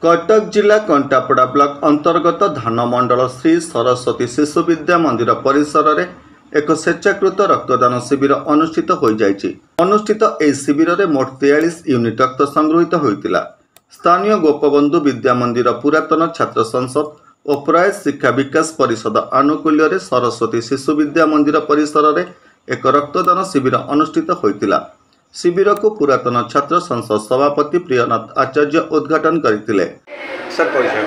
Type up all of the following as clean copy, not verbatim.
कटक जिला कंटापड़ा ब्लॉक अंतर्गत धानमंडल श्री सरस्वती शिशु विद्या मंदिर परिसर में एक स्वेच्छाकृत रक्तदान शिविर अनुष्ठित हो जाइछि। अनुष्ठित ए शिविर में मोट 43 यूनिट रक्त संग्रहित होइतिला। स्थानीय गोपबंधु विद्या मंदिर पुरातन छात्र संसद और प्राय शिक्षा विकास परिषद आनुकूल्य रे सरस्वती शिशु विद्या मंदिर परिसर में एक रक्तदान शिविर अनुष्ठित होइतिला। शिविर को पुरातन छात्र संसद सभापति प्रियनाथ आचार्य उद्घाटन करथिले। सर परिचय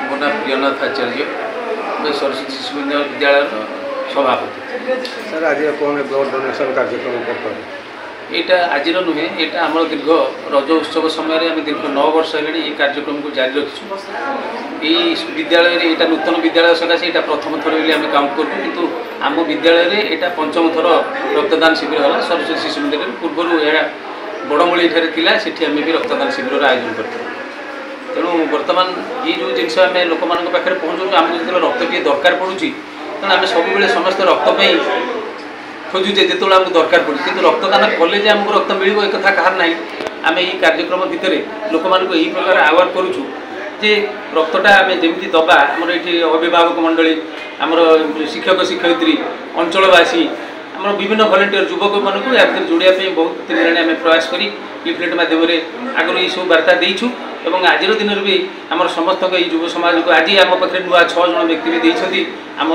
मो नाम प्रियनाथ आचार्य, मैं सरस्वती शिशु विद्यालय सभापति। सर आज कौन ब्लड डोनेशन कार्यक्रम करते यहाँ आज नुहे, यहाँ आम दीर्घ रज उत्सव समय आम दीर्घ 9 वर्ष है ये कार्यक्रम को जारी रखी। विद्यालय यहाँ नूतन विद्यालय सकाशे यहाँ प्रथम थर आम काउंट करूँ, किंतु आम विद्यालय यहाँ 5म थर रक्तदान शिविर है। सरस्वती शिशु विद्यालय पूर्व यहाँ बड़मूली से आम भी रक्तदान शिविर आयोजन करते। तेणु बर्तमान ये जो जिनस आम लोक मान पाखे पहुँचू, आमको जो रक्त टे दरकार पड़ुची, तेणु आम सब समस्त रक्त खोजुचे जो आमको दरकार पड़े, कि रक्तदान कले आमको रक्त मिल एक कथा कहार ना। आम ये कार्यक्रम भितर लोक मानक यही प्रकार आवार करुचु जे रक्तटा आम जमी दबा। आमर ये अभिभावक मंडली, आमर शिक्षक शिक्षयित्री, अंचलवासी, आम विभिन्न भलेंटियर युवक मानक या जोड़ापी बहुत दिन आम प्रयास करी लिफलेट माध्यम आगु ये सब वार्ता देचु। और आज दिन भी आम समस्त युव समाज को आज आम पाखे नुआ 6 जन व्यक्ति भी देती। आम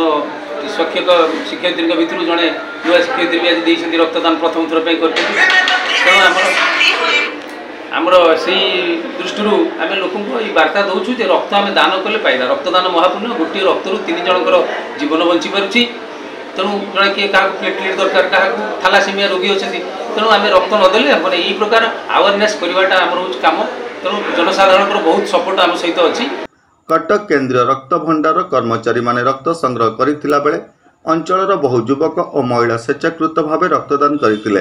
शिक्षक शिक्षयित्री भितर जड़े नुआ शिक्षयित्री भी आज देती रक्तदान प्रथम थर पर कर। आमर से दृष्टि आम लोक वार्ता दौचु जे रक्त आम दान कले पाइबा। रक्तदान महापुण्य, गोटे रक्तरू 3 जनकर जीवन बंची पारुछि। तेणु जड़े किए क्या प्लेटलेट दरकार, क्या थालासेमिया रोगी अच्छा, तेणु आम रक्त नदेले मैंने यही प्रकार अवेयरनेस करवाटा आमर हूँ कम। तेणु जनसाधारण बहुत सपोर्ट आम सहित अच्छी। कटक केंद्रीय रक्त भंडार कर्मचारी माने रक्त संग्रह करथिला बेले अंचलर बहु युवक और महिला स्वेच्छाकृत भाव रक्तदान करथिले।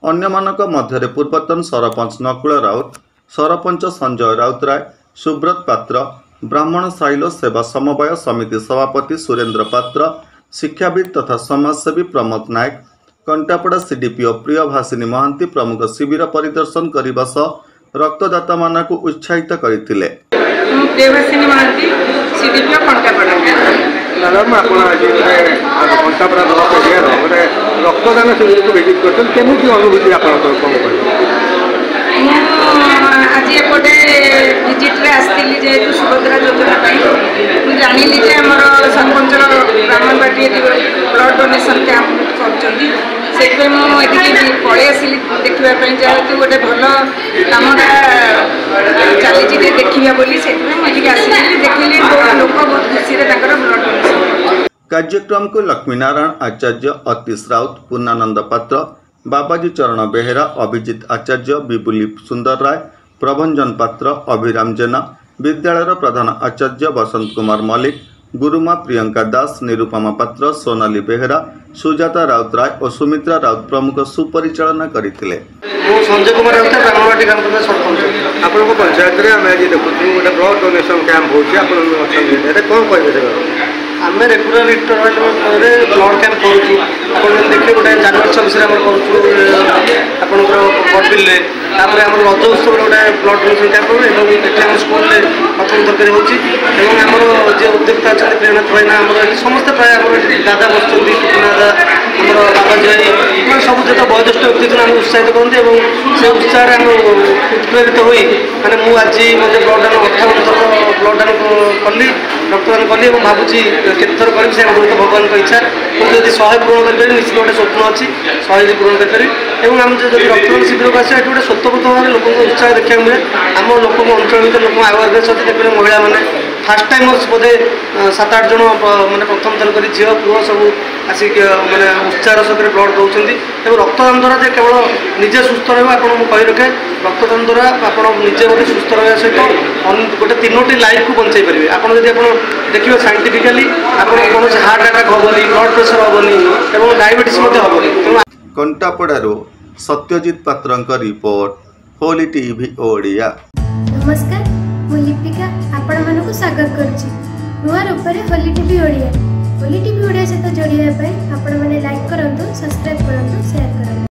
अन्य मानक मध्य पूर्वतन सरपंच नकुल राउत, सरपंच संजय राउतराय, सुब्रत पात्र, ब्राह्मण साइलो सेवा समवाय समिति सभापति सुरेंद्र पात्र, शिक्षाविद तथा समाजसेवी प्रमोद नायक, कंटापड़ा सीडीपीओ प्रियभाषिनी महांती प्रमुख शिविर परिदर्शन करने सह रक्तदाता मानक उत्साहित करथिले। प्रियभाषिनी महांती, सीडीपीओ कंटापड़ा। मैडम आप कंटापड़ा ब्लॉक एरिया गोटे रक्तदान शिविर को विजिट कर केमी अनुभूति आप आज एपटे विजिट्रे आसती जेहतु सुभद्रा योजना मुझे जानी जे आम सरपंच ब्राह्मणबाटी ब्लड डोनेशन कैंप कर मुझे पलि आसली देखापी जेहतु गोटे भल कमटा चली देखा बोली से आसली देखिली लोक बहुत खुशी ब्लड डोनेशन। कार्यक्रम को लक्ष्मीनारायण आचार्य, अतीश राउत, पूर्णानंद पात्र, बाबाजी चरण बेहेरा, अभिजित आचार्य, बिबुली सुंदर राय, प्रभंजन पात्र, अभिराम जेना, विद्यालय प्रधान आचार्य बसंत कुमार मल्लिक, गुरुमा प्रियंका दास, निरुपमा पात्र, सोनाली बेहेरा, सुजाता राउतराय और सुमित्रा राउत प्रमुख सुपरिचालना करथिले। संजय कुमार राउत ब्राह्मणबाटी ग्राम सरपंच। आपन पंचायत रे हम आज देखु गोटे ब्लड डोनेशन कैंप होची। आपन कौन कहबे आम रेगुलर इंटरवल ब्लड कैंप करूँ देखिए गोटे जनवरी 26 आपंकर तापर आम रज उत्सव गोटे ब्लड डोनेशन कैंप आम स्कूल प्रथम तरकारी होमर जे उद्योक्ता अच्छा प्रेरणाथ भाईना आम समस्त प्राय आम दादा बस दादा आम बाबाजी भाई सब जो वयोज्येष्ठ व्यक्ति आम उत्साहित करते से उत्साह आम उत्प्रेरित हो मैंने मुझे आज मत ब्लड दान 58 थर ब्लड दान कली रक्तदान कली और भावुँ केतर करी से भगवान की इच्छा मुझे 100 पूरण करें निश्चित गोटे स्वप्न अच्छी 100 पूरण करी। और आम जो रक्तदान शिविर को आसे गोटे स्वतंत्र भाव लोक उत्साह देखा मिले। आम लोक अंचल भर लोक अवेयरनेस अच्छी देखिए महिला मैंने फास्ट टाइम बोधे 7-8 जन मैंने प्रथम थर कर झील पुह सब आसिक मैंने उत्साह सहित ब्लड दौरान। और रक्तदान द्वारा केवल निजे सुस्थ रहा कही रखे रक्तदान द्वारा आप निजे गोटे सुस्थ रहा सहित गोटे 3टी लाइफ को बचाई पारे। आपड़ देखिए साइंटिफिकाली आपन कौन हार्ट अटैक हेनी, ब्लड प्रेशर हेनी और डायबिटीज हेनी। कंटापड़ारू सत्यजित पात्र रिपोर्ट, होली टीवी ओडिया। नमस्कार, मु लिपिका आपण मानक स्वागत करुच्ची नुआ रूप होली टीवी ओडिया।